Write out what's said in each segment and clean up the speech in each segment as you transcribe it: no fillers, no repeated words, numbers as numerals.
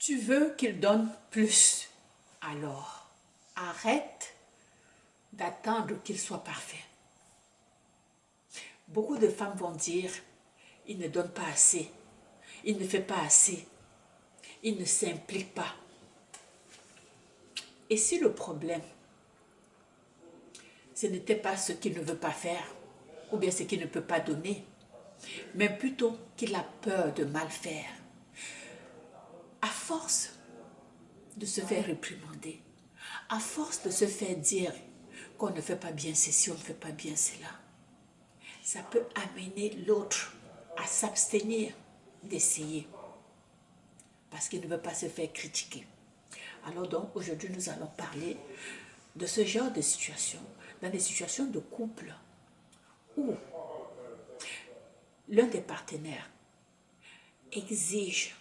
Tu veux qu'il donne plus. Alors, arrête d'attendre qu'il soit parfait. Beaucoup de femmes vont dire, il ne donne pas assez, il ne fait pas assez, il ne s'implique pas. Et si le problème, ce n'était pas ce qu'il ne veut pas faire, ou bien ce qu'il ne peut pas donner, mais plutôt qu'il a peur de mal faire, à force de se faire réprimander, à force de se faire dire qu'on ne fait pas bien ceci, on ne fait pas bien cela, ça peut amener l'autre à s'abstenir d'essayer parce qu'il ne veut pas se faire critiquer. Alors donc aujourd'hui nous allons parler de ce genre de situation, dans des situations de couple où l'un des partenaires exige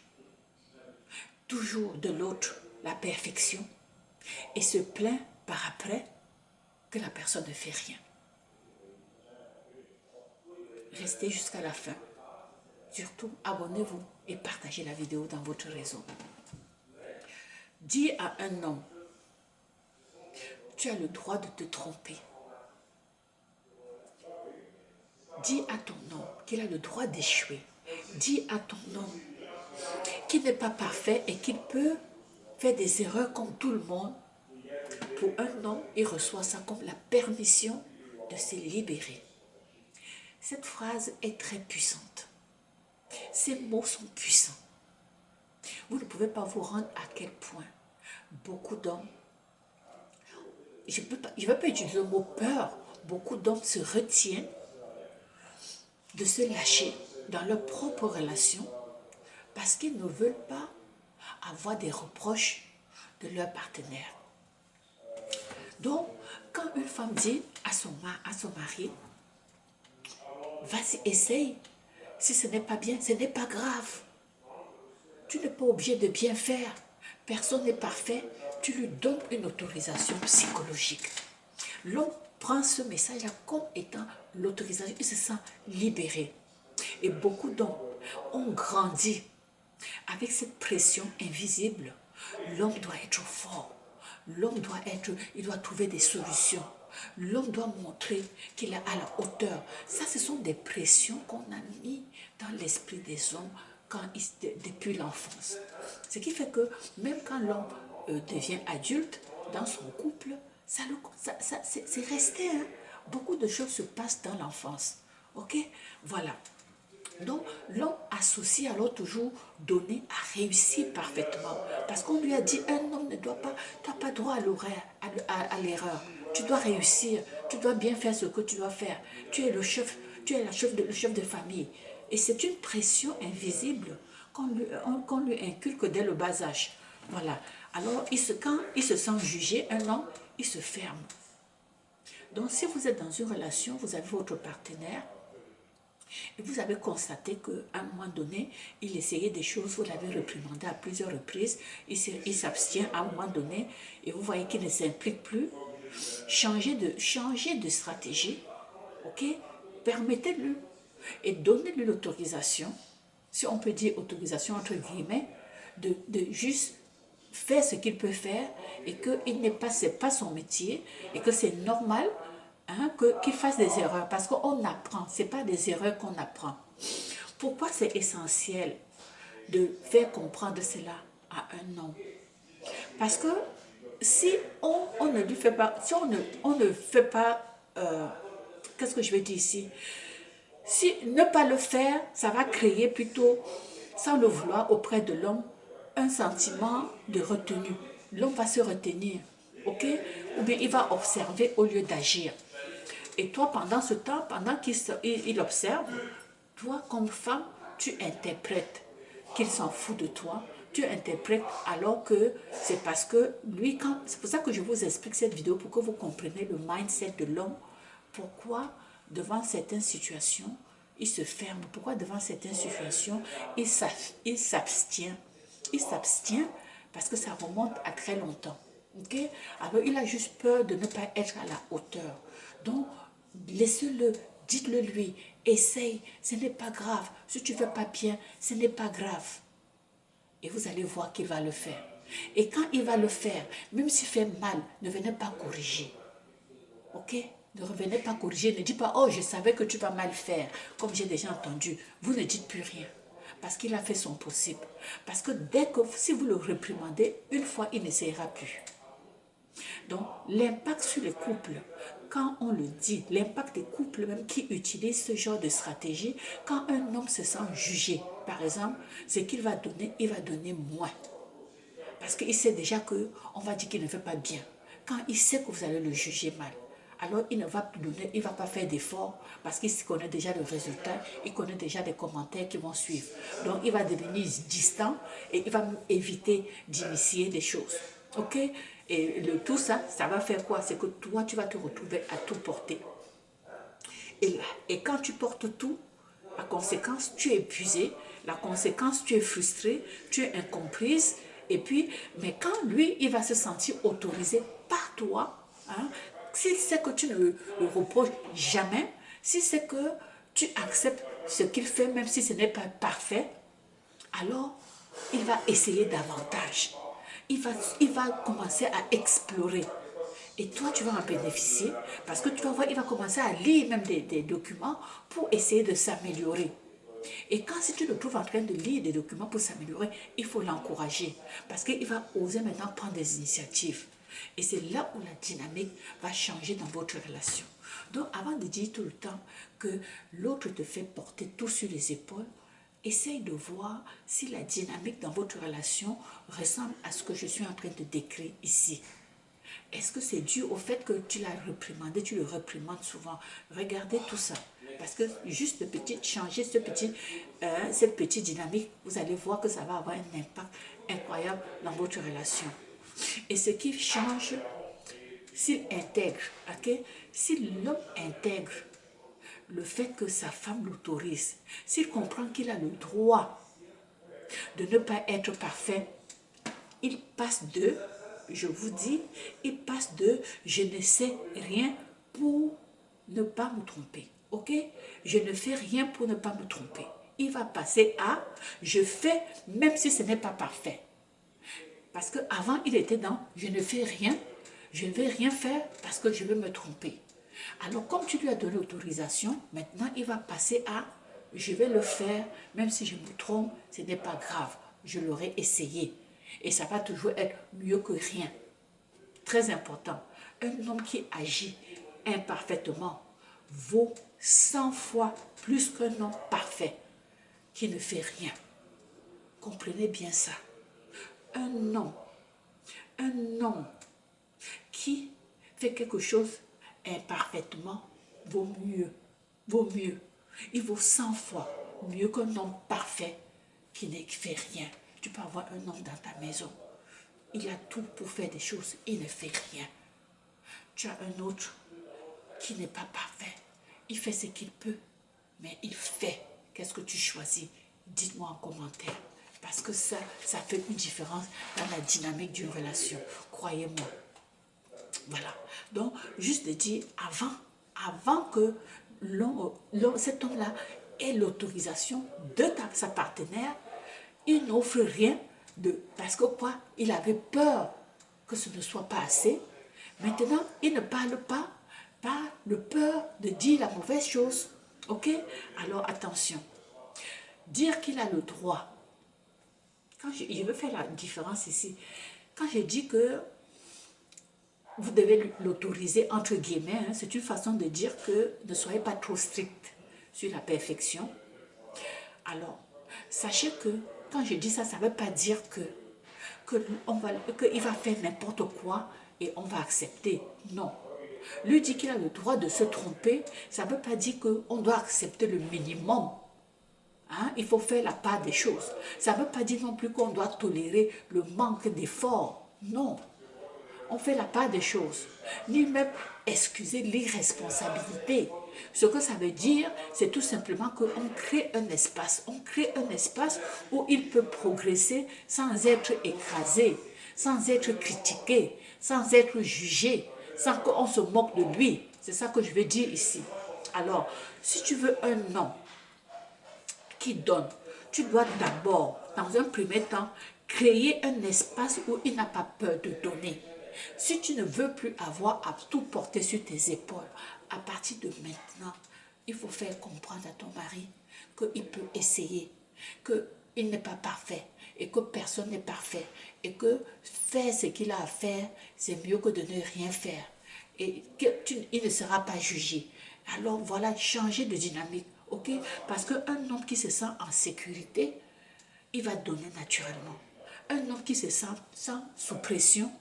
toujours de l'autre la perfection et se plaint par après que la personne ne fait rien. Restez jusqu'à la fin. Surtout, abonnez-vous et partagez la vidéo dans votre réseau. Dis à un homme, tu as le droit de te tromper. Dis à ton homme qu'il a le droit d'échouer. Dis à ton homme qu'il n'est pas parfait et qu'il peut faire des erreurs comme tout le monde. Pour un homme, il reçoit ça comme la permission de se libérer. Cette phrase est très puissante. Ces mots sont puissants. Vous ne pouvez pas vous rendre à quel point beaucoup d'hommes, je ne vais pas utiliser le mot peur, beaucoup d'hommes se retiennent de se lâcher dans leur propre relation parce qu'ils ne veulent pas avoir des reproches de leur partenaire. Donc, quand une femme dit à son mari, vas-y, essaye, si ce n'est pas bien, ce n'est pas grave. Tu n'es pas obligé de bien faire. Personne n'est parfait. Tu lui donnes une autorisation psychologique. L'homme prend ce message-là comme étant l'autorisation. Il se sent libéré. Et beaucoup d'hommes ont grandi avec cette pression invisible. L'homme doit être fort. L'homme il doit trouver des solutions. L'homme doit montrer qu'il est à la hauteur. Ça, ce sont des pressions qu'on a mis dans l'esprit des hommes depuis l'enfance. Ce qui fait que même quand l'homme devient adulte, dans son couple, c'est resté. Hein? Beaucoup de choses se passent dans l'enfance. Ok? Voilà. Donc, l'homme associe alors toujours donner à réussir parfaitement. Parce qu'on lui a dit, un homme ne doit pas, tu n'as pas droit à l'erreur. Tu dois réussir, tu dois bien faire ce que tu dois faire. Tu es le chef de famille. Et c'est une pression invisible qu'on lui inculque dès le bas âge. Voilà. Alors, quand il se sent jugé, un homme, il se ferme. Donc, si vous êtes dans une relation, vous avez votre partenaire, et vous avez constaté qu'à un moment donné, il essayait des choses, vous l'avez réprimandé à plusieurs reprises, il s'abstient à un moment donné, et vous voyez qu'il ne s'implique plus. Changez de stratégie, ok? Permettez-lui et donnez-lui l'autorisation, si on peut dire autorisation entre guillemets, de juste faire ce qu'il peut faire et que ce n'est pas son métier et que c'est normal. Hein, qu'il fasse des erreurs, parce qu'on apprend, ce n'est pas des erreurs qu'on apprend. Pourquoi c'est essentiel de faire comprendre cela à un homme? Parce que si on ne lui fait pas, si on ne fait pas, qu'est-ce que je vais dire ici? Si ne pas le faire, ça va créer plutôt, sans le vouloir, auprès de l'homme, un sentiment de retenue. L'homme va se retenir, ok? Ou bien il va observer au lieu d'agir. Et toi, pendant ce temps, pendant qu'il observe, toi, comme femme, tu interprètes qu'il s'en fout de toi. Tu interprètes alors que c'est parce que lui, c'est pour ça que je vous explique cette vidéo, pour que vous compreniez le mindset de l'homme. Pourquoi, devant certaines situations, il se ferme. Pourquoi, devant certaines situations, il s'abstient. Il s'abstient parce que ça remonte à très longtemps. Okay? Alors, il a juste peur de ne pas être à la hauteur. Donc, laissez-le, dites-le lui, essaye, ce n'est pas grave. Si tu ne fais pas bien, ce n'est pas grave. Et vous allez voir qu'il va le faire. Et quand il va le faire, même s'il fait mal, ne venez pas corriger. Ok? Ne revenez pas corriger. Ne dites pas, oh, je savais que tu vas mal faire. Comme j'ai déjà entendu. Vous ne dites plus rien. Parce qu'il a fait son possible. Parce que dès que, si vous le réprimandez, une fois, il n'essayera plus. Donc, l'impact sur les couples, quand on le dit, l'impact des couples même qui utilisent ce genre de stratégie, quand un homme se sent jugé, par exemple, ce qu'il va donner, il va donner moins. Parce qu'il sait déjà qu'on va dire qu'il ne fait pas bien. Quand il sait que vous allez le juger mal, alors il ne va plus donner, il ne va pas faire d'efforts parce qu'il connaît déjà le résultat, il connaît déjà les commentaires qui vont suivre. Donc il va devenir distant et il va éviter d'initier des choses. Ok? Et tout ça, ça va faire quoi? C'est que toi, tu vas te retrouver à tout porter. Et quand tu portes tout, la conséquence, tu es épuisé, la conséquence, tu es frustré, tu es incomprise. Et puis, mais quand lui, il va se sentir autorisé par toi, hein, s'il sait que tu ne le reproches jamais, si c'est que tu acceptes ce qu'il fait, même si ce n'est pas parfait, alors il va essayer davantage. Il va commencer à explorer. Et toi, tu vas en bénéficier parce que tu vas voir, il va commencer à lire même des documents pour essayer de s'améliorer. Et quand si tu le trouves en train de lire des documents pour s'améliorer, il faut l'encourager parce qu'il va oser maintenant prendre des initiatives. Et c'est là où la dynamique va changer dans votre relation. Donc, avant de dire tout le temps que l'autre te fait porter tout sur les épaules, essaye de voir si la dynamique dans votre relation ressemble à ce que je suis en train de décrire ici. Est-ce que c'est dû au fait que tu l'as réprimandé, tu le réprimandes souvent? Regardez tout ça. Parce que juste changer cette petite dynamique, vous allez voir que ça va avoir un impact incroyable dans votre relation. Et ce qui change, s'il intègre, ok? Si l'homme intègre le fait que sa femme l'autorise, s'il comprend qu'il a le droit de ne pas être parfait, il passe de, je vous dis, il passe de je ne sais rien pour ne pas me tromper. Ok? Je ne fais rien pour ne pas me tromper. Il va passer à je fais même si ce n'est pas parfait. Parce qu'avant, il était dans je ne fais rien, je ne vais rien faire parce que je vais me tromper. Alors, comme tu lui as donné l'autorisation, maintenant, il va passer à je vais le faire, même si je me trompe, ce n'est pas grave. Je l'aurai essayé. Et ça va toujours être mieux que rien. Très important. Un homme qui agit imparfaitement vaut 100 fois plus qu'un homme parfait qui ne fait rien. Comprenez bien ça. Un homme qui fait quelque chose imparfaitement vaut mieux. Il vaut 100 fois mieux qu'un homme parfait qui ne fait rien. Tu peux avoir un homme dans ta maison. Il a tout pour faire des choses. Il ne fait rien. Tu as un autre qui n'est pas parfait. Il fait ce qu'il peut, mais il fait. Qu'est-ce que tu choisis? Dites-moi en commentaire. Parce que ça fait une différence dans la dynamique d'une relation. Croyez-moi. Voilà. Donc, juste de dire, avant que cet homme-là ait l'autorisation de sa partenaire, il n'offre rien parce que quoi? Il avait peur que ce ne soit pas assez. Maintenant, il ne parle pas par le peur de dire la mauvaise chose. Ok? Alors, attention. Dire qu'il a le droit. Je veux faire la différence ici. Quand je dis que vous devez l'autoriser entre guillemets, hein, c'est une façon de dire que ne soyez pas trop strict sur la perfection. Alors, sachez que quand je dis ça, ça ne veut pas dire qu'il va faire n'importe quoi et on va accepter. Non. Lui dit qu'il a le droit de se tromper, ça ne veut pas dire qu'on doit accepter le minimum. Hein? Il faut faire la part des choses. Ça ne veut pas dire non plus qu'on doit tolérer le manque d'effort. Non. On fait la part des choses, ni même excuser l'irresponsabilité. Ce que ça veut dire, c'est tout simplement qu'on crée un espace. On crée un espace où il peut progresser sans être écrasé, sans être critiqué, sans être jugé, sans qu'on se moque de lui. C'est ça que je veux dire ici. Alors, si tu veux un homme qui donne, tu dois d'abord dans un premier temps, créer un espace où il n'a pas peur de donner. Si tu ne veux plus avoir à tout porter sur tes épaules, à partir de maintenant, il faut faire comprendre à ton mari qu'il peut essayer, qu'il n'est pas parfait et que personne n'est parfait et que faire ce qu'il a à faire, c'est mieux que de ne rien faire et qu'il ne sera pas jugé. Alors voilà, changer de dynamique, ok? Parce qu'un homme qui se sent en sécurité, il va donner naturellement. Un homme qui se sent sous pression,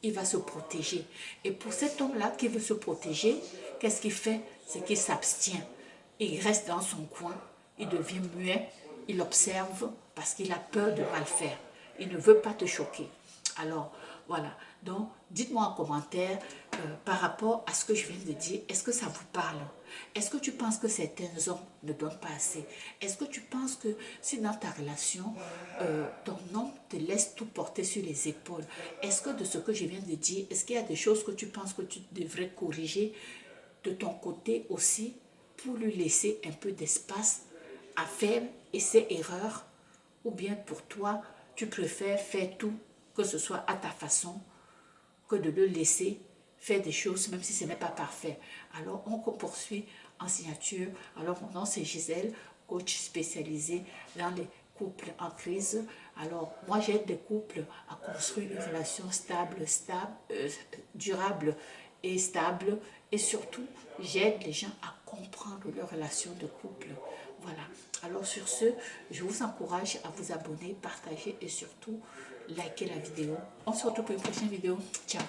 il va se protéger. Et pour cet homme-là qui veut se protéger, qu'est-ce qu'il fait? C'est qu'il s'abstient. Il reste dans son coin, il devient muet, il observe parce qu'il a peur de mal faire. Il ne veut pas te choquer. Alors, voilà. Donc, dites-moi en commentaire par rapport à ce que je viens de dire, est-ce que ça vous parle? Est-ce que tu penses que certains hommes ne donnent pas assez? Est-ce que tu penses que si dans ta relation, ton homme te laisse tout porter sur les épaules, est-ce que de ce que je viens de dire, est-ce qu'il y a des choses que tu penses que tu devrais corriger de ton côté aussi pour lui laisser un peu d'espace à faire et ses erreurs? Ou bien pour toi, tu préfères faire tout, que ce soit à ta façon, que de le laisser faire des choses même si ce n'est pas parfait. Alors on poursuit en signature. Alors mon nom c'est Gisèle, coach spécialisé dans les couples en crise. Alors moi j'aide les couples à construire une relation durable et stable, et surtout j'aide les gens à comprendre leur relation de couple. Voilà. Alors sur ce, je vous encourage à vous abonner, partager et surtout liker la vidéo. On se retrouve pour une prochaine vidéo. Ciao.